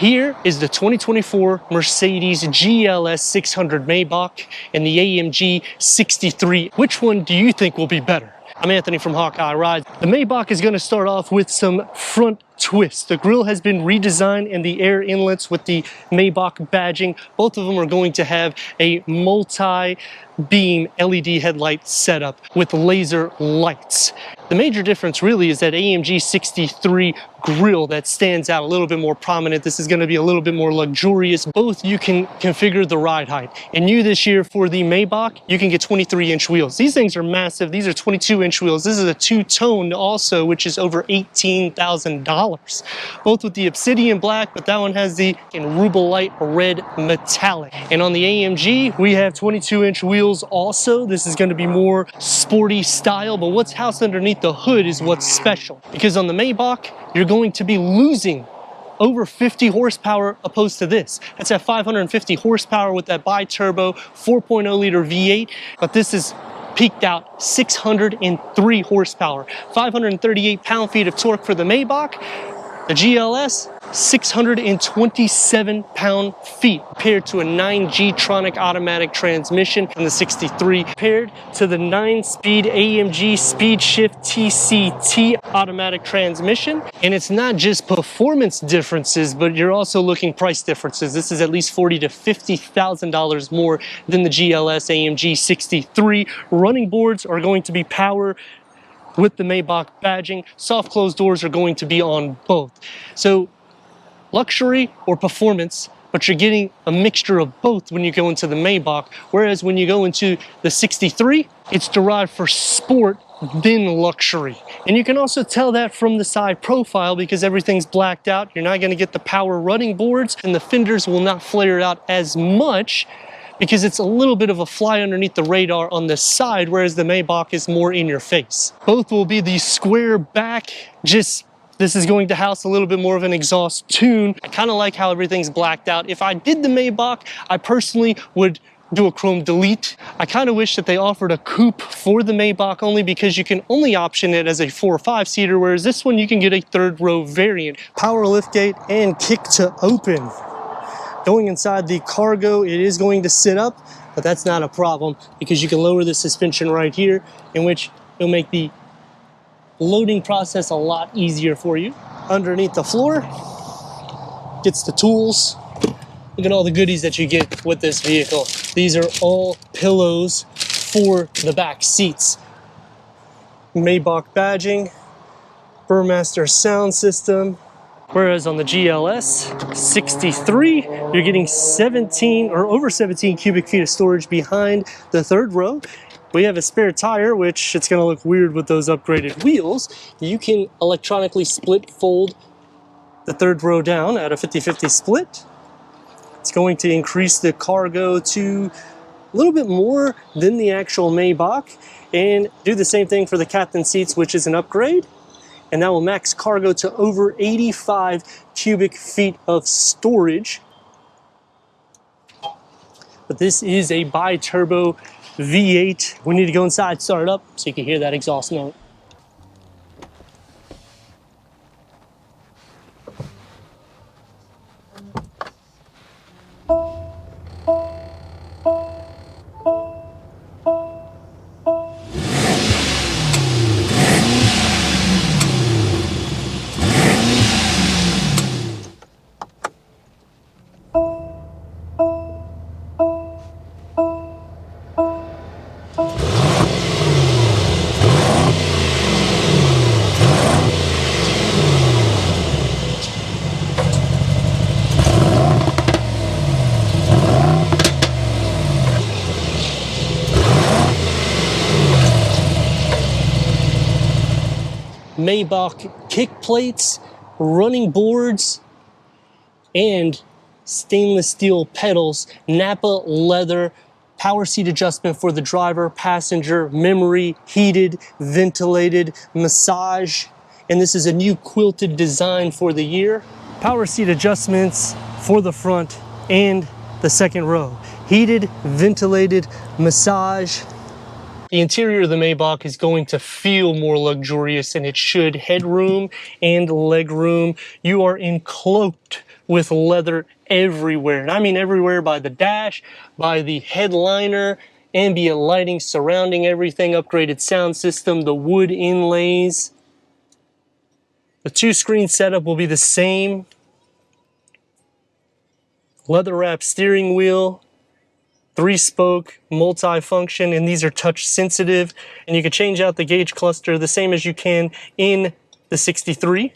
Here is the 2024 Mercedes GLS 600 Maybach and the AMG 63. Which one do you think will be better? I'm Anthony from Hawkeye Rides. The Maybach is going to start off with some front twists. The grille has been redesigned and the air inlets with the Maybach badging. Both of them are going to have a multi-beam LED headlight setup with laser lights. The major difference really is that AMG 63 grille that stands out a little bit more prominent. This is going to be a little bit more luxurious. Both you can configure the ride height. And new this year for the Maybach, you can get 23-inch wheels. These things are massive. These are 22-inch wheels. This is a two-tone also, which is over $18,000. Both with the obsidian black, but that one has the rubellite red metallic. And on the AMG, we have 22-inch wheels also. This is going to be more sporty style, but what's housed underneath the hood is what's special. Because on the Maybach, you're going to be losing over 50 horsepower opposed to this. That's at 550 horsepower with that bi-turbo 4.0 liter V8, but this is peaked out 603 horsepower, 538 pound-feet of torque for the Maybach. The GLS, 627 pound-feet, paired to a 9G-tronic automatic transmission, and the 63 paired to the 9-speed AMG Speed Shift TCT automatic transmission. And it's not just performance differences, but you're also looking price differences. This is at least $40,000 to $50,000 more than the GLS AMG 63. Running boards are going to be power with the Maybach badging. Soft closed doors are going to be on both. So luxury or performance, but you're getting a mixture of both when you go into the Maybach, whereas when you go into the 63, it's derived for sport then luxury. And you can also tell that from the side profile because everything's blacked out. You're not going to get the power running boards, and the fenders will not flare out as much because it's a little bit of a fly underneath the radar on the side, whereas the Maybach is more in your face. Both will be the square back, just this is going to house a little bit more of an exhaust tune. I kind of like how everything's blacked out. If I did the Maybach, I personally would do a chrome delete. I kind of wish that they offered a coupe for the Maybach only because you can only option it as a 4 or 5 seater, whereas this one you can get a third row variant. Power liftgate and kick to open. Going inside the cargo, it is going to sit up, but that's not a problem because you can lower the suspension right here, in which it'll make the loading process a lot easier for you. Underneath the floor, gets the tools. Look at all the goodies that you get with this vehicle. These are all pillows for the back seats. Maybach badging, Burmaster sound system. Whereas on the GLS 63, you're getting 17 or over 17 cubic feet of storage behind the third row. We have a spare tire, which it's gonna look weird with those upgraded wheels. You can electronically split fold the third row down at a 50-50 split. It's going to increase the cargo to a little bit more than the actual Maybach and do the same thing for the captain seats, which is an upgrade. And that will max cargo to over 85 cubic feet of storage. But this is a bi-turbo V8. We need to go inside, start it up, so you can hear that exhaust note. Maybach kick plates, running boards, and stainless steel pedals, Napa leather, power seat adjustment for the driver, passenger, memory, heated, ventilated, massage, and this is a new quilted design for the year. Power seat adjustments for the front and the second row. Heated, ventilated, massage. The interior of the Maybach is going to feel more luxurious, and it should. Headroom and legroom. You are encloaked with leather everywhere. And I mean everywhere, by the dash, by the headliner, ambient lighting surrounding everything, upgraded sound system, the wood inlays. The 2-screen setup will be the same. Leather wrapped steering wheel, 3-spoke multi-function, and these are touch sensitive. And you can change out the gauge cluster the same as you can in the 63.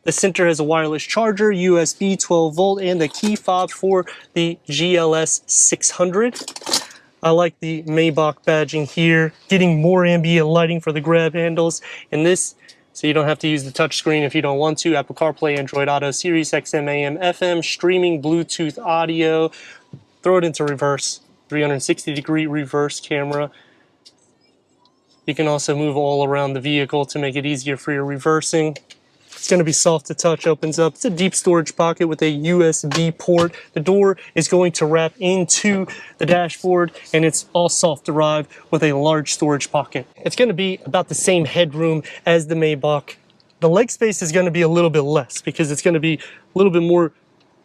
The center has a wireless charger, USB 12 volt, and the key fob for the GLS600. I like the Maybach badging here, getting more ambient lighting for the grab handles. And this, so you don't have to use the touchscreen if you don't want to. Apple CarPlay, Android Auto, Sirius XM, AM, FM, streaming, Bluetooth audio. Throw it into reverse, 360-degree reverse camera. You can also move all around the vehicle to make it easier for your reversing. It's going to be soft to touch, opens up. It's a deep storage pocket with a USB port. The door is going to wrap into the dashboard, and it's all soft derived with a large storage pocket. It's going to be about the same headroom as the Maybach. The leg space is going to be a little bit less because it's going to be a little bit more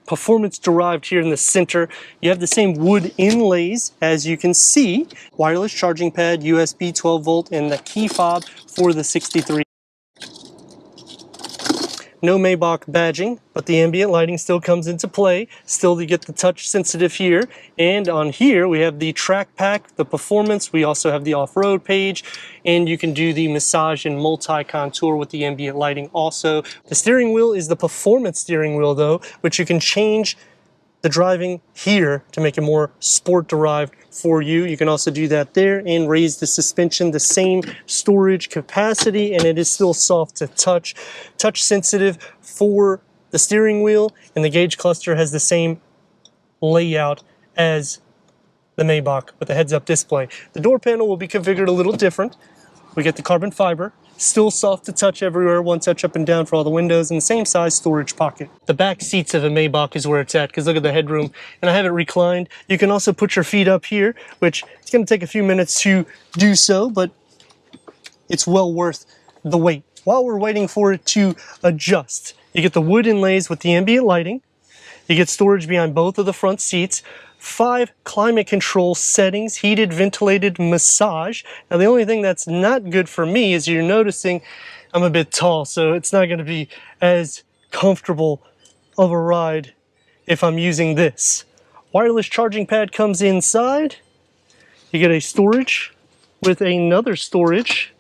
performance derived here in the center. You have the same wood inlays, as you can see. Wireless charging pad, USB 12 volt, and the key fob for the 63. No Maybach badging, but the ambient lighting still comes into play. Still, you get the touch sensitive here. And on here, we have the track pack, the performance. We also have the off-road page, and you can do the massage and multi-contour with the ambient lighting also. The steering wheel is the performance steering wheel though, which you can change the driving here to make it more sport derived for you. You can also do that there and raise the suspension, the same storage capacity, and it is still soft to touch. Touch sensitive for the steering wheel, and the gauge cluster has the same layout as the Maybach with a heads-up display. The door panel will be configured a little different. We get the carbon fiber, still soft to touch everywhere, one touch up and down for all the windows, and the same size storage pocket. The back seats of a Maybach is where it's at, because look at the headroom, and I have it reclined. You can also put your feet up here, which it's going to take a few minutes to do so, but it's well worth the wait. While we're waiting for it to adjust, you get the wood inlays with the ambient lighting. You get storage behind both of the front seats. 5 climate control settings, heated, ventilated, massage. Now the only thing that's not good for me is you're noticing I'm a bit tall, so it's not going to be as comfortable of a ride if I'm using this. Wireless charging pad comes inside. You get a storage with another storage,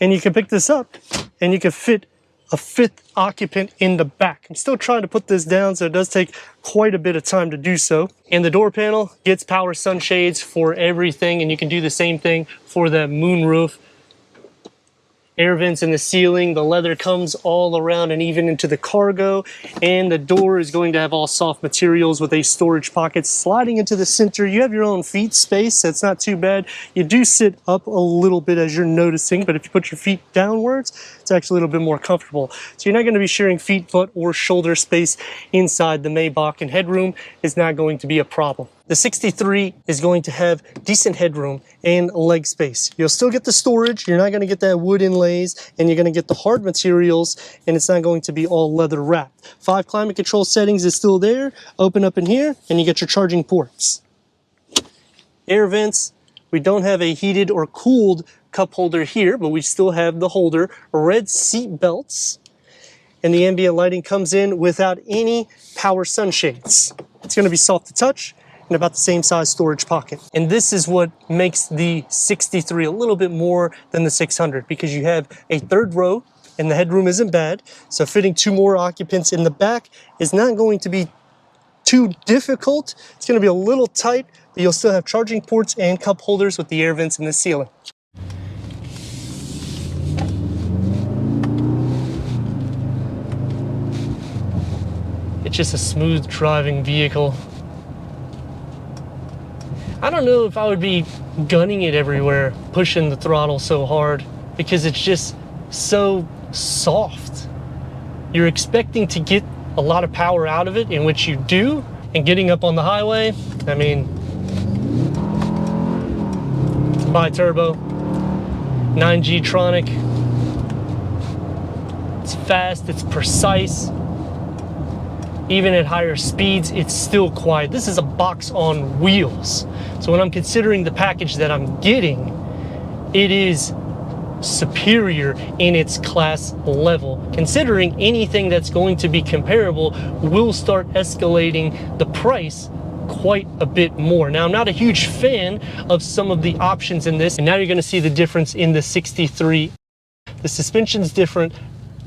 and you can pick this up and you can fit a 5th occupant in the back. I'm still trying to put this down, so it does take quite a bit of time to do so. And the door panel gets power sunshades for everything, and you can do the same thing for the moonroof. Air vents in the ceiling, the leather comes all around and even into the cargo, and the door is going to have all soft materials with a storage pocket sliding into the center. You have your own feet space, that's not too bad. You do sit up a little bit as you're noticing, but if you put your feet downwards, it's actually a little bit more comfortable. So you're not going to be sharing feet, foot, or shoulder space inside the Maybach, and headroom is not going to be a problem. The 63 is going to have decent headroom and leg space. You'll still get the storage, you're not going to get that wood inlays, and you're going to get the hard materials, and it's not going to be all leather wrapped. 5 climate control settings is still there. Open up in here, and you get your charging ports. Air vents, we don't have a heated or cooled cup holder here, but we still have the holder. Red seat belts, and the ambient lighting comes in without any power sunshades. It's going to be soft to touch, and about the same size storage pocket. And this is what makes the 63 a little bit more than the 600, because you have a 3rd row and the headroom isn't bad. So fitting 2 more occupants in the back is not going to be too difficult. It's going to be a little tight, but you'll still have charging ports and cup holders with the air vents in the ceiling. It's just a smooth driving vehicle. I don't know if I would be gunning it everywhere, pushing the throttle so hard, because it's just so soft. You're expecting to get a lot of power out of it, in which you do, and getting up on the highway, I mean, bi-turbo, 9G Tronic. It's fast, it's precise. even at higher speeds, it's still quiet. This is a box on wheels. So when I'm considering the package that I'm getting, it is superior in its class level. Considering anything that's going to be comparable will start escalating the price quite a bit more. Now, I'm not a huge fan of some of the options in this, and now you're going to see the difference in the 63. The suspension's different,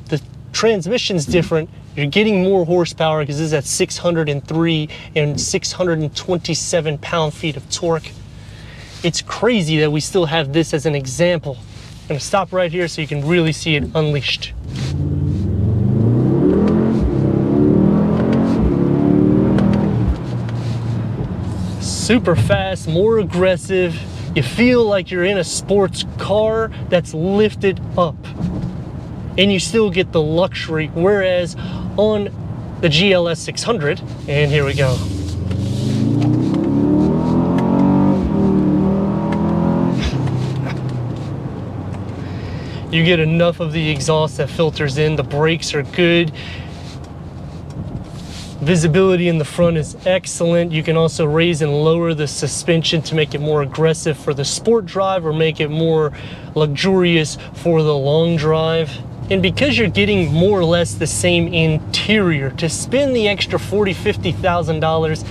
the transmission's different. You're getting more horsepower because this is at 603 and 627 pound-feet of torque. It's crazy that we still have this as an example. I'm going to stop right here so you can really see it unleashed. Super fast, more aggressive. You feel like you're in a sports car that's lifted up, and you still get the luxury, whereas on the GLS 600, and here we go. You get enough of the exhaust that filters in, the brakes are good. Visibility in the front is excellent. You can also raise and lower the suspension to make it more aggressive for the sport drive or make it more luxurious for the long drive. And because you're getting more or less the same interior, to spend the extra $40,000, $50,000,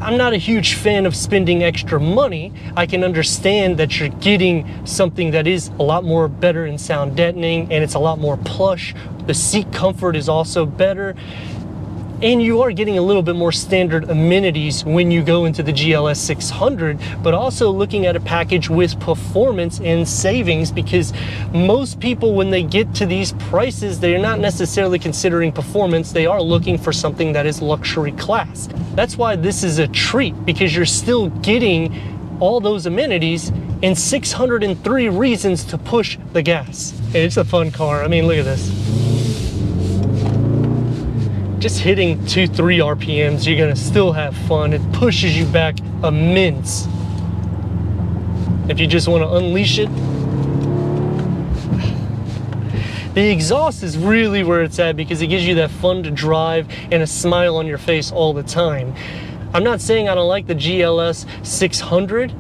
I'm not a huge fan of spending extra money. I can understand that you're getting something that is a lot more better in sound deadening, and it's a lot more plush. The seat comfort is also better. And you are getting a little bit more standard amenities when you go into the GLS 600, but also looking at a package with performance and savings, because most people, when they get to these prices, they're not necessarily considering performance. They are looking for something that is luxury class. That's why this is a treat, because you're still getting all those amenities and 603 reasons to push the gas. It's a fun car. I mean, look at this. Just hitting 2-3 RPMs, you're gonna still have fun. It pushes you back immense. If you just wanna unleash it. The exhaust is really where it's at, because it gives you that fun to drive and a smile on your face all the time. I'm not saying I don't like the GLS 600,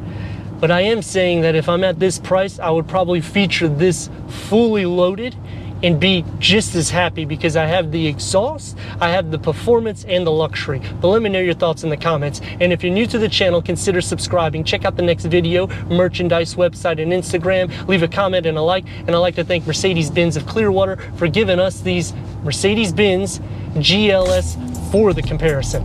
but I am saying that if I'm at this price, I would probably feature this fully loaded and be just as happy, because I have the exhaust, I have the performance, and the luxury. But let me know your thoughts in the comments. And if you're new to the channel, consider subscribing. Check out the next video, merchandise, website, and Instagram. Leave a comment and a like. And I'd like to thank Mercedes-Benz of Clearwater for giving us these Mercedes-Benz GLS for the comparison.